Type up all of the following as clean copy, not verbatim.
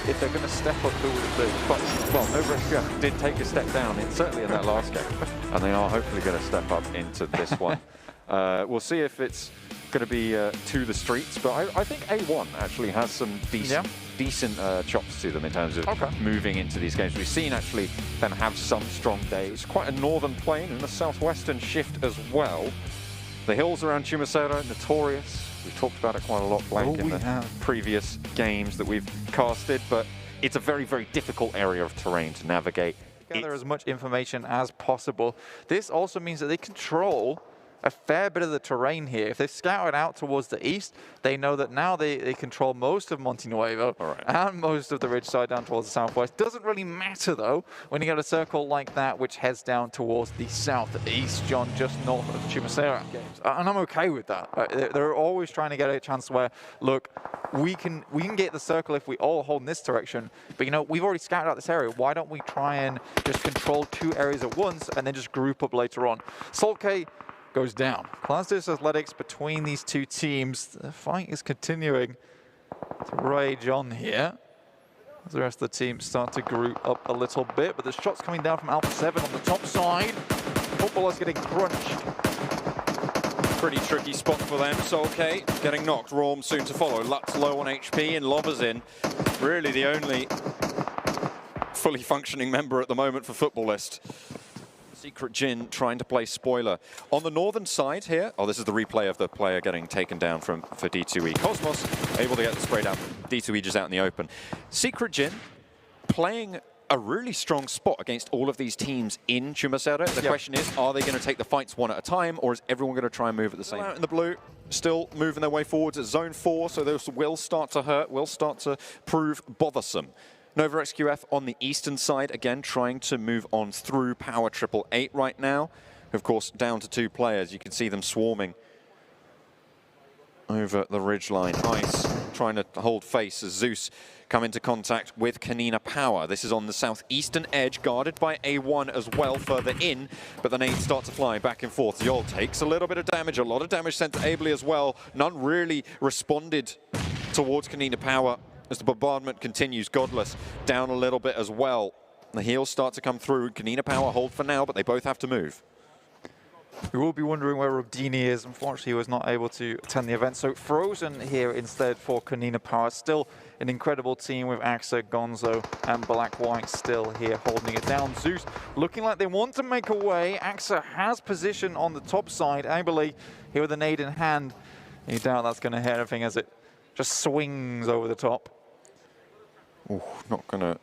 if they're going to step up, who would it be? But, well, NovaSQ did take a step down, certainly in that last game, and they are hopefully going to step up into this one. We'll see if it's going to be to the streets, but I think A1 actually has some decent chops to them in terms of moving into these games. We've seen actually them have some strong days. Quite a northern plane and a southwestern shift as well. The hills around Chumacera, notorious. We've talked about it quite a lot, Blank, in the previous games that we've casted, but it's a very, very difficult area of terrain to navigate. Gather as much information as possible. This also means that they control a fair bit of the terrain here. If they've scouted out towards the east, they know that now they control most of Monte Nuevo and most of the ridge side down towards the southwest. Doesn't really matter, though, when you get a circle like that, which heads down towards the southeast, John, just north of Chumacera. And I'm okay with that. They're always trying to get a chance where, look, we can get the circle if we all hold in this direction, but, you know, we've already scouted out this area. Why don't we try and just control 2 areas at once and then just group up later on? Solkay goes down. Clasdis Athletics between these two teams. The fight is continuing to rage on here as the rest of the teams start to group up a little bit, but the shots coming down from Alpha 7 on the top side. Footballers getting crunched. Pretty tricky spot for them. Solkay getting knocked. Raum soon to follow. Lutz low on HP and Lobbers in. Really the only fully functioning member at the moment for Footballist. Secret Jin trying to play spoiler. On the northern side here, this is the replay of the player getting taken down for D2E. Cosmos able to get the spray down. D2E just out in the open. Secret Jin playing a really strong spot against all of these teams in Chumacera. The question is, are they going to take the fights one at a time, or is everyone going to try and move at the same time? Out in the blue, still moving their way forwards at zone 4, so this will start to hurt, will start to prove bothersome. NovaXQF on the eastern side, again, trying to move on through Power 888 right now. Of course, down to 2 players. You can see them swarming over the ridgeline. Ice trying to hold face as Zeus come into contact with Kanina Power. This is on the southeastern edge, guarded by A1 as well further in, but the nades start to fly back and forth. Yol takes a little bit of damage, a lot of damage sent to Ably as well. None really responded towards Kanina Power. As the bombardment continues, Godless down a little bit as well. The heals start to come through. Kanina Power hold for now, but they both have to move. We will be wondering where Rubdini is. Unfortunately, he was not able to attend the event. So Frozen here instead for Kanina Power. Still an incredible team with Axa, Gonzo, and Black White still here holding it down. Zeus looking like they want to make a way. Axa has position on the top side. Ably here with a nade in hand. You doubt that's going to hit anything as it just swings over the top. Ooh, not going to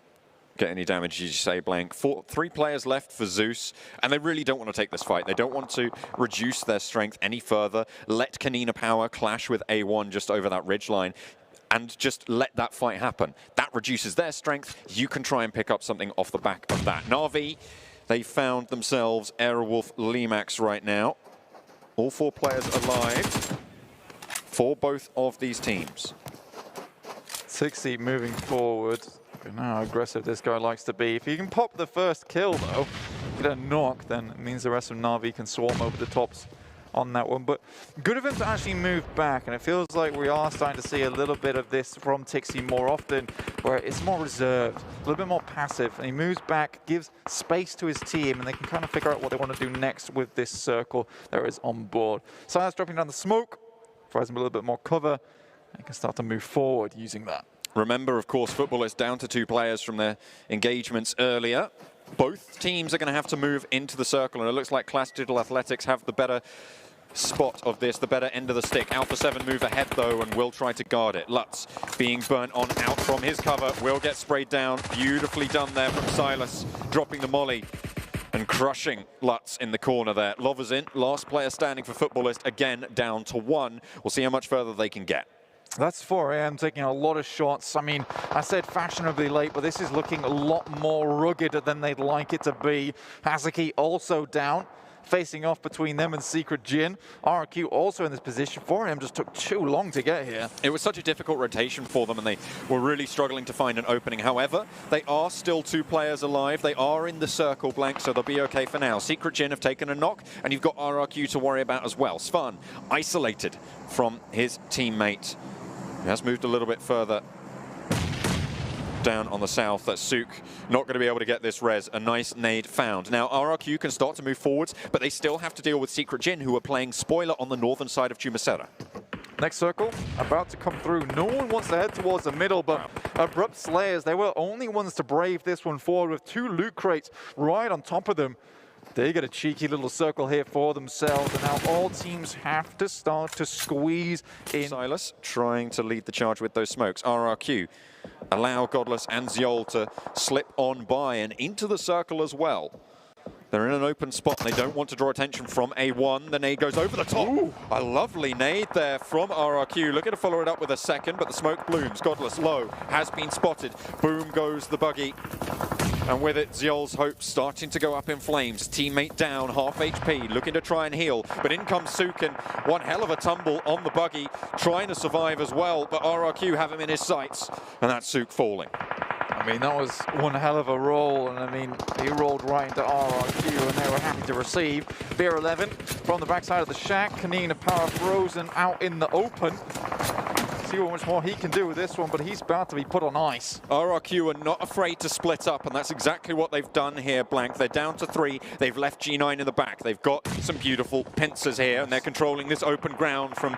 get any damage, you say, Blank. 3 players left for Zeus, and they really don't want to take this fight. They don't want to reduce their strength any further. Let Kanina Power clash with A1 just over that ridgeline, and just let that fight happen. That reduces their strength. You can try and pick up something off the back of that. Na'Vi, they found themselves Aerowolf Limax right now. All 4 players alive for both of these teams. 60 moving forward. You know how aggressive this guy likes to be. If he can pop the first kill, though, get a knock, then it means the rest of Na'Vi can swarm over the tops on that one. But good of him to actually move back, and it feels like we are starting to see a little bit of this from Tixi more often, where it's more reserved, a little bit more passive, and he moves back, gives space to his team, and they can kind of figure out what they want to do next with this circle that is on board. Silas dropping down the smoke, provides him a little bit more cover, and can start to move forward using that. Remember, of course, football is down to 2 players from their engagements earlier. Both teams are going to have to move into the circle, and it looks like Class Digital Athletics have the better spot of this, the better end of the stick. Alpha 7 move ahead, though, and will try to guard it. Lutz being burnt on out from his cover, will get sprayed down. Beautifully done there from Silas, dropping the molly and crushing Lutz in the corner there. Lovers in, last player standing for Footballist, again down to 1. We'll see how much further they can get. That's 4 AM taking a lot of shots. I mean, I said fashionably late, but this is looking a lot more rugged than they'd like it to be. Hazuki also down, facing off between them and Secret Jin. RRQ also in this position. 4 AM just took too long to get here. It was such a difficult rotation for them, and they were really struggling to find an opening. However, they are still 2 players alive. They are in the circle, Blank, so they'll be okay for now. Secret Jin have taken a knock, and you've got RRQ to worry about as well. Svan isolated from his teammate. He has moved a little bit further down on the south. That's Sook not going to be able to get this res. A nice nade found. Now RRQ can start to move forwards, but they still have to deal with Secret Jin, who are playing spoiler on the northern side of Jumasera. Next circle, about to come through. No one wants to head towards the middle, but Abrupt Slayers, they were only ones to brave this one forward with 2 loot crates right on top of them. They get a cheeky little circle here for themselves, and now all teams have to start to squeeze in. Silas trying to lead the charge with those smokes. RRQ allow Godless and Zeol to slip on by and into the circle as well. They're in an open spot and they don't want to draw attention from A1. The nade goes over the top. Ooh. A lovely nade there from RRQ. Looking to follow it up with a second, but the smoke blooms. Godless low, has been spotted. Boom goes the buggy. And with it, Zeol's hopes starting to go up in flames. Teammate down, half HP, looking to try and heal. But in comes Sukin, one hell of a tumble on the buggy, trying to survive as well. But RRQ have him in his sights, and that's Sook falling. I mean, that was one hell of a roll, and I mean, he rolled right into RRQ, and they were happy to receive. Beer 11 from the backside of the shack. Kanina Power frozen out in the open. See how much more he can do with this one, but he's about to be put on ice. RRQ are not afraid to split up, and that's exactly what they've done here, Blank. They're down to 3. They've left G9 in the back. They've got some beautiful pincers here, and they're controlling this open ground from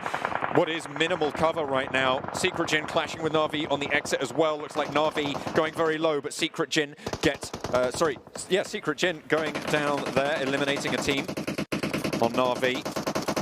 what is minimal cover right now. Secret Jin clashing with Na'Vi on the exit as well. Looks like Na'Vi going very low, but Secret Jin gets... Secret Jin going down there, eliminating a team on Na'Vi.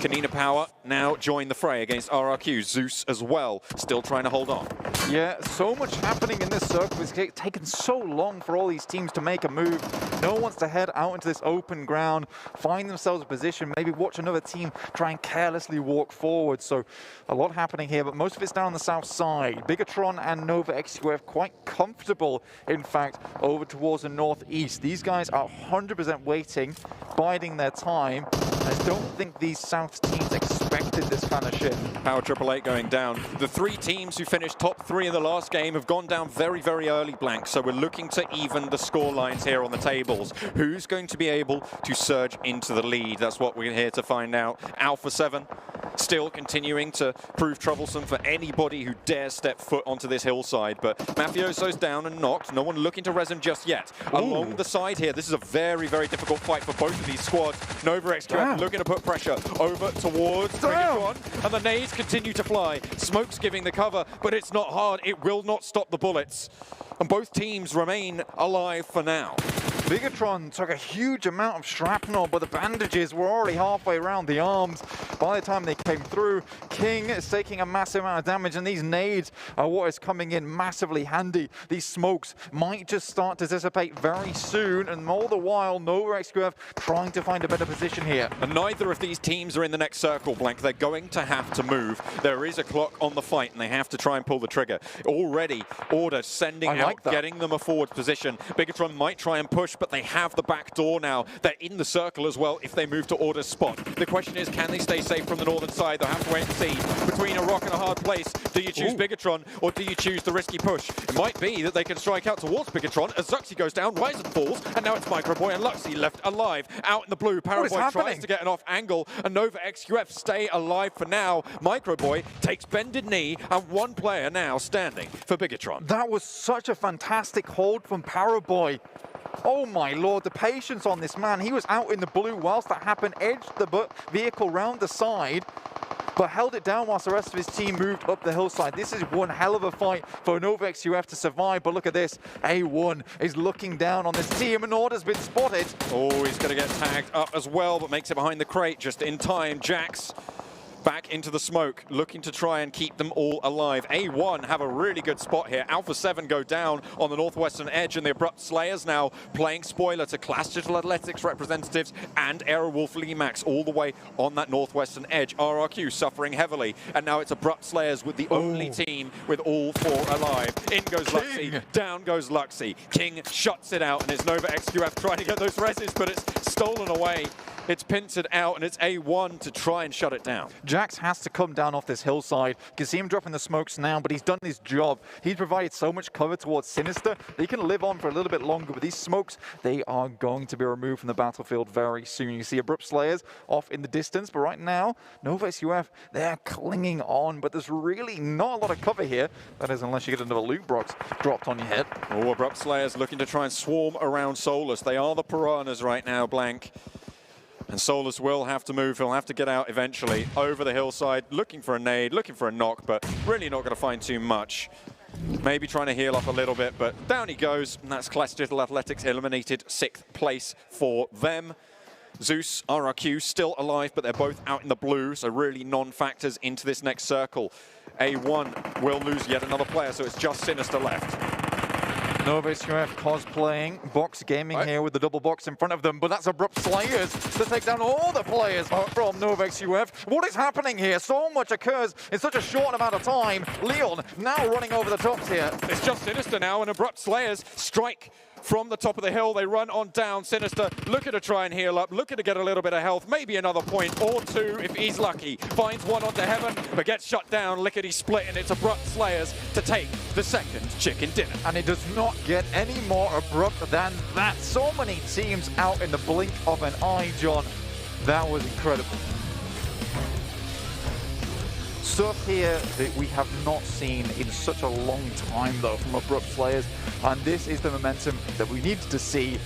Kanina Power now join the fray against RRQ. Zeus as well, still trying to hold on. Yeah, so much happening in this circle. It's taken so long for all these teams to make a move. No one wants to head out into this open ground, find themselves a position, maybe watch another team try and carelessly walk forward. So a lot happening here, but most of it's down on the south side. Bigatron and Nova XQF quite comfortable, in fact, over towards the northeast. These guys are 100% waiting, biding their time. I don't think these south teams expected this kind of shit. Power 888 going down. The 3 teams who finished top 3 in the last game have gone down very, very early, Blank. So we're looking to even the score lines here on the tables. Who's going to be able to surge into the lead? That's what we're here to find out. Alpha 7 still continuing to prove troublesome for anybody who dares step foot onto this hillside. But Mafioso's down and knocked. No one looking to res him just yet. Ooh. Along the side here, this is a very, very difficult fight for both of these squads. Nova XQF looking to put pressure over towards Bigatron, and the nades continue to fly. Smoke's giving the cover, but it's not hard. It will not stop the bullets. And both teams remain alive for now. Bigatron took a huge amount of shrapnel, but the bandages were already halfway around the arms by the time they came through. King is taking a massive amount of damage, and these nades are what is coming in massively handy. These smokes might just start to dissipate very soon, and all the while, Nova XQF trying to find a better position here. And neither of these teams are in the next circle, Blank. They're going to have to move. There is a clock on the fight, and they have to try and pull the trigger. Already, Order sending out, getting them a forward position. Bigatron might try and push, but they have the back door now. They're in the circle as well if they move to Order's spot. The question is, can they stay safe from the northern side? They'll have to wait and see. Between a rock and a hard place, do you choose Bigatron or do you choose the risky push? It might be that they can strike out towards Bigatron as Zuxi goes down, Ryzen falls, and now it's Microboy and Luxy left alive. Out in the blue, Paraboy tries to get an off angle, and Nova XQF stay alive for now. Microboy takes bended knee, and one player now standing for Bigatron. That was such a fantastic hold from Paraboy. Oh my lord, the patience on this man. He was out in the blue whilst that happened, edged the vehicle round the side, but held it down whilst the rest of his team moved up the hillside. This is one hell of a fight for Nova XQF to survive, but look at this. A1 is looking down on this team, and Order's been spotted. Oh, he's going to get tagged up as well, but makes it behind the crate just in time. Jax back into the smoke, looking to try and keep them all alive. A1 have a really good spot here. Alpha 7 go down on the northwestern edge, and the Abrupt Slayers now playing spoiler to Class Digital Athletics representatives and Aerowolf Limax all the way on that northwestern edge. RRQ suffering heavily, and now it's Abrupt Slayers with the only team with all 4 alive. In goes Luxy, down goes Luxy. King shuts it out, and it's Nova XQF trying to get those reses, but it's stolen away It's pincered out, and it's A1 to try and shut it down. Jax has to come down off this hillside. You can see him dropping the smokes now, but he's done his job. He's provided so much cover towards Sinister that he can live on for a little bit longer, but these smokes, they are going to be removed from the battlefield very soon. You see Abrupt Slayers off in the distance, but right now, NovaXUF, they're clinging on, but there's really not a lot of cover here. That is, unless you get another loot box dropped on your head. Oh, Abrupt Slayers looking to try and swarm around Solus. They are the piranhas right now, Blank. And Solus will have to move. He'll have to get out eventually over the hillside, looking for a nade, looking for a knock, but really not going to find too much. Maybe trying to heal up a little bit, but down he goes. And that's Clash Digital Athletics eliminated 6th place for them. Zeus, RRQ still alive, but they're both out in the blue, so really non-factors into this next circle. A1 will lose yet another player, so it's just Sinister left. NovaXUF cosplaying, Box Gaming here with the double box in front of them, but that's Abrupt Slayers to take down all the players from NovaXUF. What is happening here? So much occurs in such a short amount of time. Leon now running over the tops here. It's just Sinister now, and Abrupt Slayers strike from the top of the hill. They run on down. Sinister looking to try and heal up, looking to get a little bit of health, maybe another point or two if he's lucky. Finds one onto Heaven, but gets shut down. Lickety split, and it's Abrupt Slayers to take the second chicken dinner. And it does not get any more abrupt than that. So many teams out in the blink of an eye, John. That was incredible. Stuff here that we have not seen in such a long time, though, from Abrupt Slayers. And this is the momentum that we needed to see